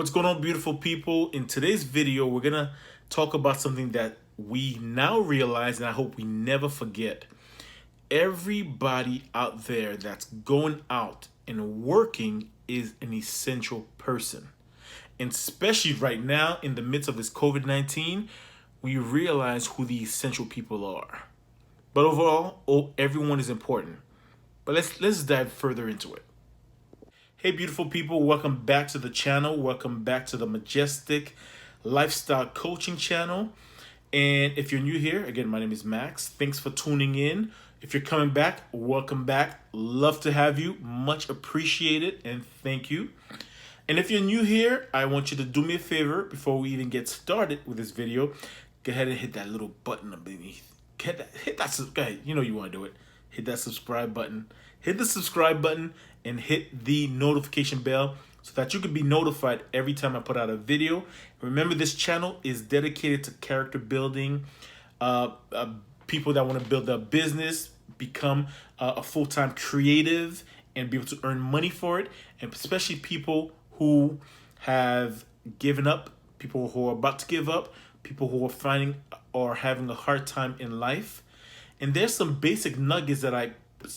What's going on, beautiful people? In today's video, we're going to talk about something that we now realize, and I hope we never forget. Everybody out there that's going out and working is an essential person. And especially right now, in the midst of this COVID-19, we realize who the essential people are. But overall, everyone is important. But let's dive further into it. Hey, beautiful people, welcome back to the channel. Welcome back to the Majestic Lifestyle Coaching channel. And if you're new here, again, my name is Max. Thanks for tuning in. If you're coming back, welcome back. Love to have you. Much appreciated, and thank you. And if you're new here, I want you to do me a favor before we even get started with this video. Go ahead and hit that little button underneath. Hit that, go ahead, you know you want to do it. Hit that subscribe button. Hit the subscribe button and hit the notification bell so that you can be notified every time I put out a video. Remember, this channel is dedicated to character building, people that want to build their business, become a full-time creative, and be able to earn money for it, and especially people who have given up, people who are about to give up, people who are finding or having a hard time in life. And there's some basic nuggets that I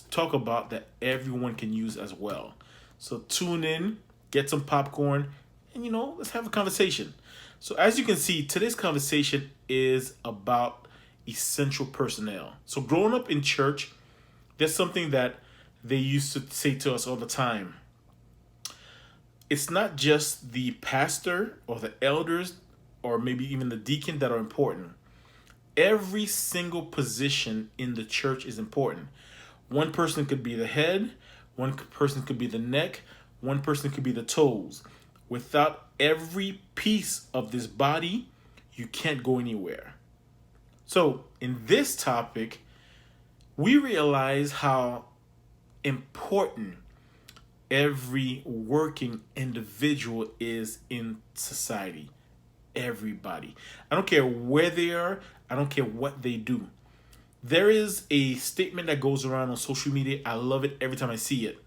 talk about that everyone can use as well. So tune in, get some popcorn, and let's have a conversation. So as you can see, today's conversation is about essential personnel. So growing up in church, there's something that they used to say to us all the time. It's not just the pastor or the elders or maybe even the deacon that are important. Every single position in the church is important. One person could be the head, one person could be the neck, one person could be the toes. Without every piece of this body, you can't go anywhere. So in this topic, we realize how important every working individual is in society. Everybody. I don't care where they are. I don't care what they do. There is a statement that goes around on social media. I love it every time I see it.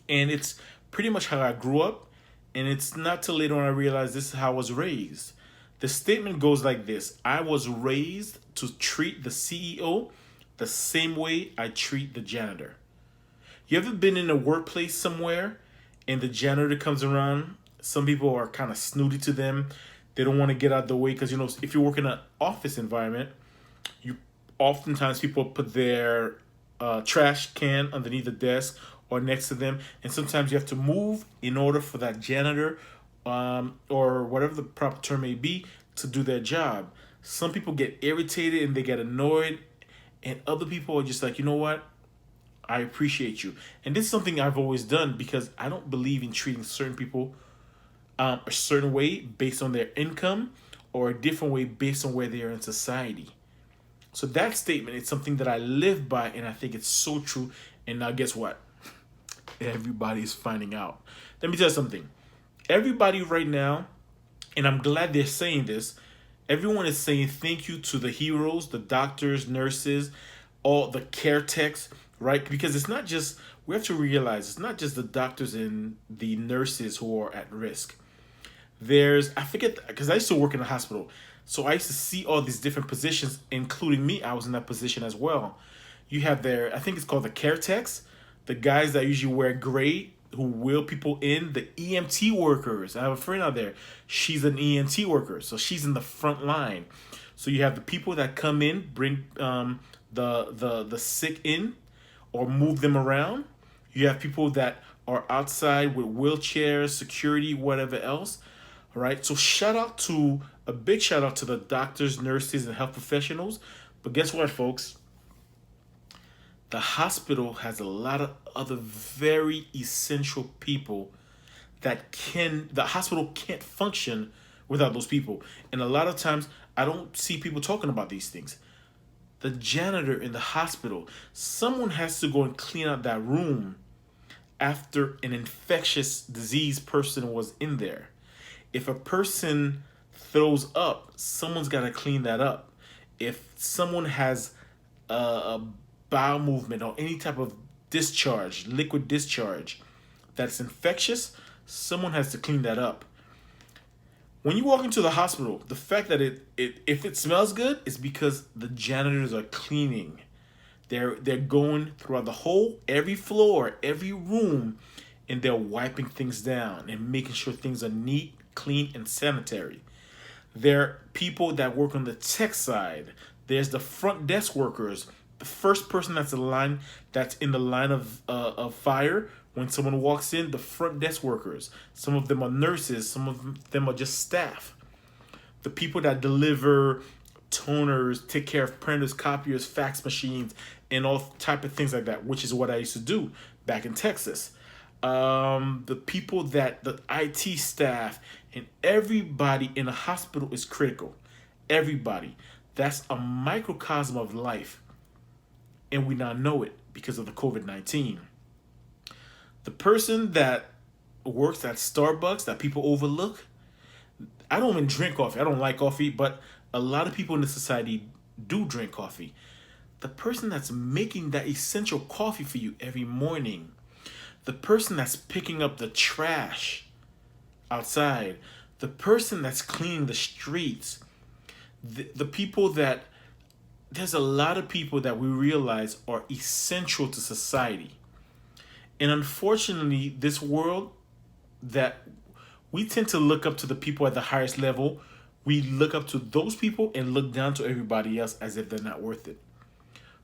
And it's pretty much how I grew up. And it's not till later on I realized this is how I was raised. The statement goes like this. I was raised to treat the CEO the same way I treat the janitor. You ever been in a workplace somewhere and the janitor comes around? Some people are kind of snooty to them. They don't want to get out of the way because, if you work in an office environment, oftentimes people put their trash can underneath the desk or next to them. And sometimes you have to move in order for that janitor or whatever the proper term may be to do their job. Some people get irritated and they get annoyed. And other people are just like, you know what? I appreciate you. And this is something I've always done because I don't believe in treating certain people a certain way based on their income or a different way based on where they are in society. So that statement is something that I live by, and I think it's so true. And now guess what? Everybody's finding out. Let me tell you something. Everybody right now, and I'm glad they're saying this, everyone is saying thank you to the heroes, the doctors, nurses, all the care techs, right? Because it's not just, we have to realize it's not just the doctors and the nurses who are at risk. I forget, because I used to work in a hospital. So I used to see all these different positions, including me. I was in that position as well. You have I think it's called the care techs, the guys that usually wear gray, who wheel people in, the EMT workers. I have a friend out there. She's an EMT worker, so she's in the front line. So you have the people that come in, bring the sick in or move them around. You have people that are outside with wheelchairs, security, whatever else. All right, so a big shout out to the doctors, nurses, and health professionals. But guess what, folks? The hospital has a lot of other very essential people the hospital can't function without those people. And a lot of times, I don't see people talking about these things. The janitor in the hospital, someone has to go and clean out that room after an infectious disease person was in there. If a person throws up, someone's got to clean that up. If someone has a bowel movement or any type of discharge, liquid discharge, that's infectious, someone has to clean that up. When you walk into the hospital, the fact that if it smells good is because the janitors are cleaning. They're going throughout the whole, every floor, every room, and they're wiping things down and making sure things are neat, clean, and sanitary. There are people that work on the tech side. There's the front desk workers. The first person that's in the line of fire when someone walks in. The front desk workers. Some of them are nurses. Some of them are just staff. The people that deliver toners, take care of printers, copiers, fax machines, and all type of things like that, which is what I used to do back in Texas. The people the IT staff, and everybody in a hospital is critical. Everybody. That's a microcosm of life. And we now know it because of the COVID-19. The person that works at Starbucks that people overlook, I don't even drink coffee. I don't like coffee, but a lot of people in the society do drink coffee. The person that's making that essential coffee for you every morning, the person that's picking up the trash outside, the person that's cleaning the streets, the people that, there's a lot of people that we realize are essential to society. And unfortunately, this world that we tend to look up to the people at the highest level, we look up to those people and look down to everybody else as if they're not worth it.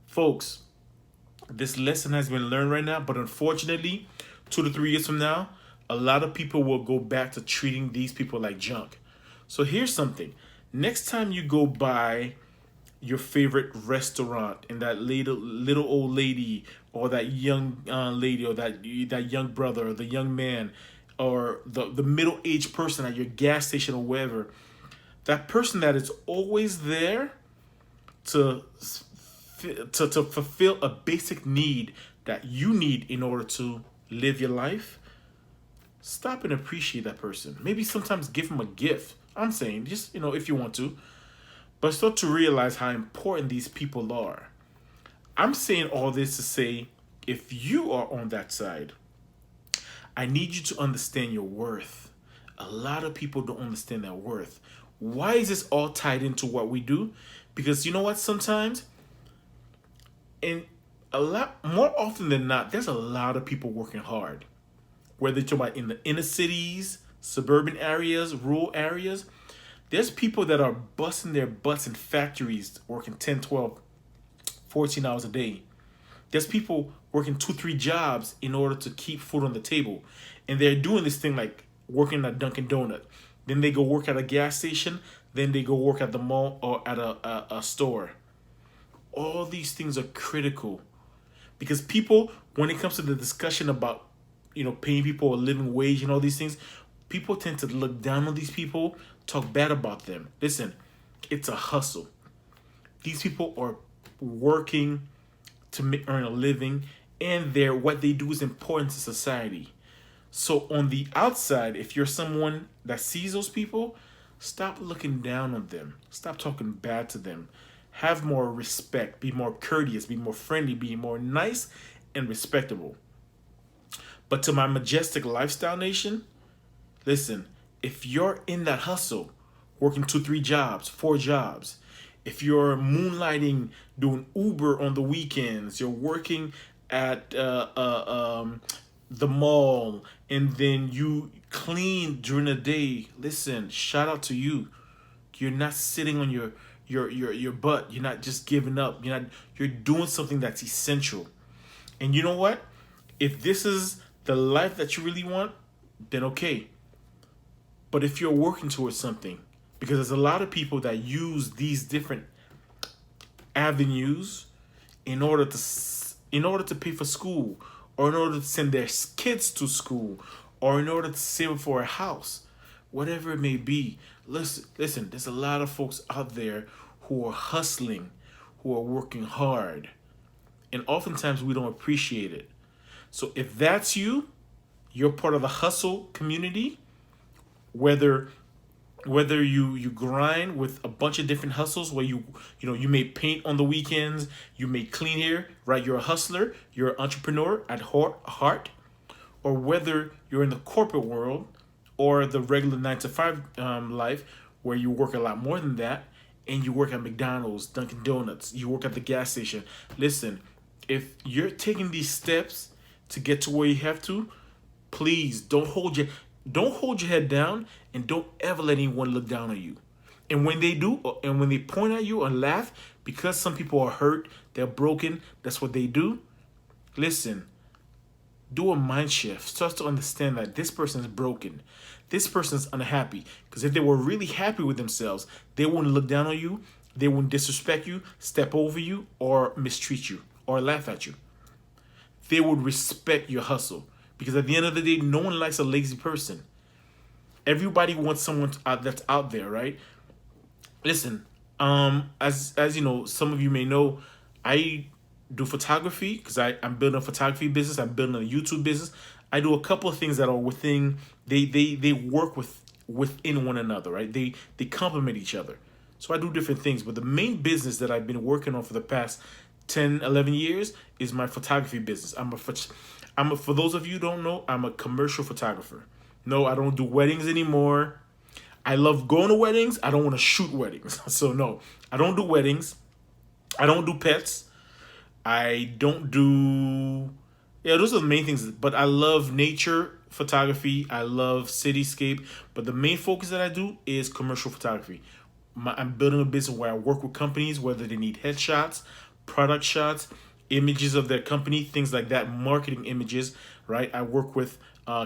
Folks, this lesson has been learned right now, but unfortunately, 2 to 3 years from now, a lot of people will go back to treating these people like junk. So here's something. Next time you go by your favorite restaurant and that little old lady or that young lady or that young brother or the young man or the middle-aged person at your gas station or wherever, that person that is always there to fulfill a basic need that you need in order to live your life, stop and appreciate that person. Maybe sometimes give them a gift. I'm saying, just, if you want to. But start to realize how important these people are. I'm saying all this to say, if you are on that side, I need you to understand your worth. A lot of people don't understand their worth. Why is this all tied into what we do? Because you know what, sometimes, and a lot more often than not, there's a lot of people working hard. Whether you're talking about in the inner cities, suburban areas, rural areas, there's people that are busting their butts in factories working 10, 12, 14 hours a day. There's people working 2, 3 jobs in order to keep food on the table. And they're doing this thing like working at Dunkin' Donut. Then they go work at a gas station. Then they go work at the mall or at a store. All these things are critical. Because people, when it comes to the discussion about, paying people a living wage and all these things, people tend to look down on these people, talk bad about them. Listen, it's a hustle. These people are working to earn a living, and what they do is important to society. So on the outside, if you're someone that sees those people, stop looking down on them. Stop talking bad to them. Have more respect. Be more courteous. Be more friendly. Be more nice and respectable. But to my majestic lifestyle nation, listen, if you're in that hustle, working 2, 3 jobs, 4 jobs, if you're moonlighting, doing Uber on the weekends, you're working at the mall, and then you clean during the day, listen, shout out to you. You're not sitting on your butt. You're not just giving up. You're doing something that's essential. And you know what? If this is the life that you really want, then okay. But if you're working towards something, because there's a lot of people that use these different avenues in order to pay for school, or in order to send their kids to school, or in order to save for a house, whatever it may be. Listen, there's a lot of folks out there who are hustling, who are working hard, and oftentimes we don't appreciate it. So if that's you're part of the hustle community, whether you grind with a bunch of different hustles where you may paint on the weekends, you may clean here, right? You're a hustler, you're an entrepreneur at heart, or whether you're in the corporate world, or the regular 9 to 5 life where you work a lot more than that, and you work at McDonald's, Dunkin' Donuts, you work at the gas station. Listen, if you're taking these steps to get to where you have to, please don't hold your head down, and don't ever let anyone look down on you. And when they do, and when they point at you and laugh, because some people are hurt, they're broken, that's what they do. Listen, do a mind shift. Start to understand that this person is broken. This person is unhappy. Because if they were really happy with themselves, they wouldn't look down on you. They wouldn't disrespect you, step over you, or mistreat you, or laugh at you. They would respect your hustle. Because at the end of the day, no one likes a lazy person. Everybody wants someone that's out there, right? Listen, as you know, some of you may know, I do photography because I'm building a photography business. I'm building a YouTube business. I do a couple of things that are within, they work within one another, right? They complement each other. So I do different things, but the main business that I've been working on for the past 10, 11 years is my photography business. For those of you who don't know, I'm a commercial photographer. No, I don't do weddings anymore. I love going to weddings. I don't want to shoot weddings. So no, I don't do weddings. I don't do pets. I don't do, yeah, those are the main things. But I love nature photography. I love cityscape. But the main focus that I do is commercial photography. I'm building a business where I work with companies, whether they need headshots, product shots, images of their company, things like that, marketing images, right? I work with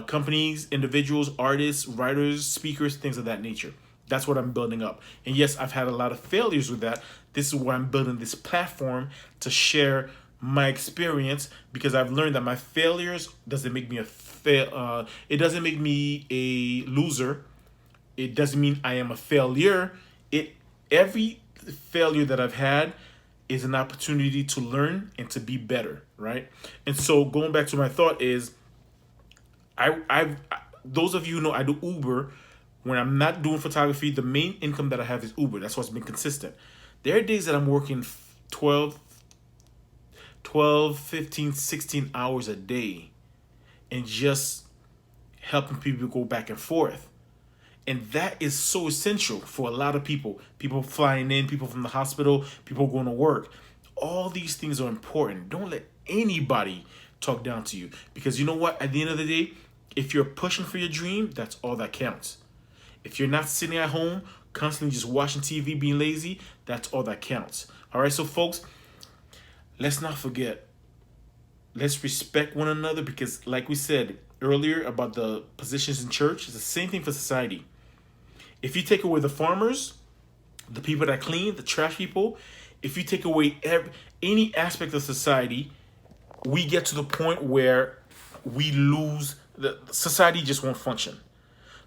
companies, individuals, artists, writers, speakers, things of that nature. That's what I'm building up. And yes, I've had a lot of failures with that. This is why I'm building this platform to share my experience, because I've learned that my failures doesn't make me it doesn't make me a loser. It doesn't mean I am a failure. Every failure that I've had is an opportunity to learn and to be better, right? And so going back to my thought is, those of you who know I do Uber. When I'm not doing photography, the main income that I have is Uber. That's what's been consistent. There are days that I'm working 12, 15, 16 hours a day and just helping people go back and forth. And that is so essential for a lot of people. People flying in, people from the hospital, people going to work. All these things are important. Don't let anybody talk down to you. Because you know what? At the end of the day, if you're pushing for your dream, that's all that counts. If you're not sitting at home, constantly just watching TV, being lazy, that's all that counts. All right, so folks, let's not forget. Let's respect one another, because like we said earlier about the positions in church, it's the same thing for society. If you take away the farmers, the people that clean, the trash people, if you take away any aspect of society, we get to the point where we lose, the society just won't function.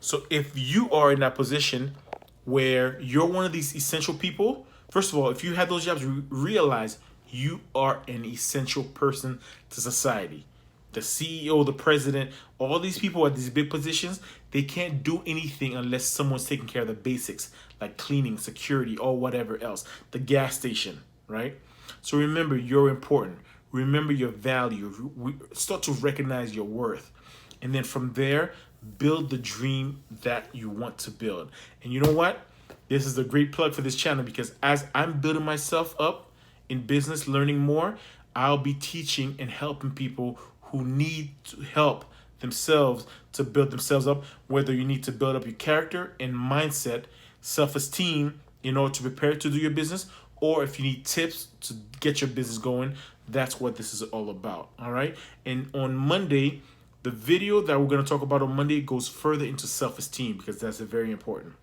So if you are in that position where you're one of these essential people, first of all, if you have those jobs, realize you are an essential person to society. The CEO, the president, all these people at these big positions, they can't do anything unless someone's taking care of the basics, like cleaning, security, or whatever else. The gas station, right? So remember, you're important. Remember your value. Start to recognize your worth. And then from there, build the dream that you want to build. And you know what? This is a great plug for this channel, because as I'm building myself up in business, learning more, I'll be teaching and helping people who need to help themselves to build themselves up, whether you need to build up your character and mindset, self-esteem in order to prepare to do your business, or if you need tips to get your business going. That's what this is all about. All right. And on Monday, the video that we're going to talk about on Monday goes further into self-esteem, because that's very important.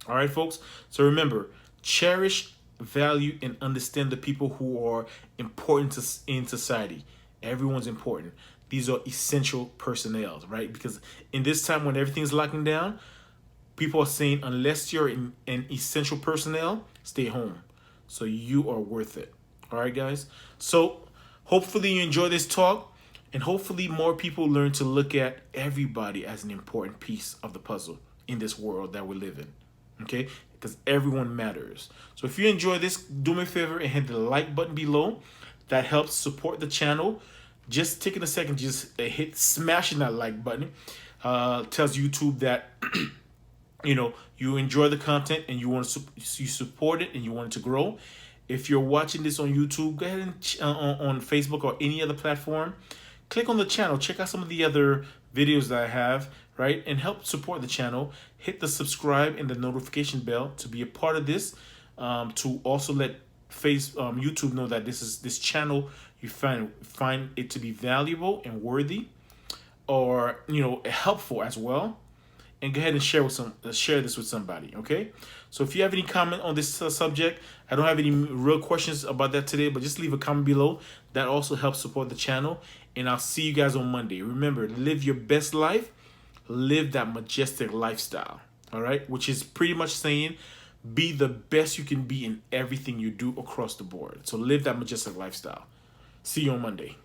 All right, folks. So remember, cherish, value, and understand the people who are important in society. Everyone's important. These are essential personnel, right? Because in this time when everything's locking down, people are saying, unless you're an essential personnel, stay home. So you are worth it. All right, guys. So hopefully you enjoy this talk. And hopefully more people learn to look at everybody as an important piece of the puzzle in this world that we live in, okay? Because everyone matters. So if you enjoy this, do me a favor and hit the like button below. That helps support the channel. Just taking a second, just smashing that like button. tells YouTube that you enjoy the content and you want to you support it and you want it to grow. If you're watching this on YouTube, go ahead and on Facebook or any other platform, click on the channel, check out some of the other videos that I have, right? And help support the channel. Hit the subscribe and the notification bell to be a part of this, to also let YouTube know that this channel you find it to be valuable and worthy, or helpful as well. And go ahead and share this with somebody. Okay, so if you have any comment on this subject, I don't have any real questions about that today, but just leave a comment below. That also helps support the channel, and I'll see you guys on Monday. Remember, live your best life, live that majestic lifestyle. All right, which is pretty much saying be the best you can be in everything you do across the board. So live that majestic lifestyle. See you on Monday.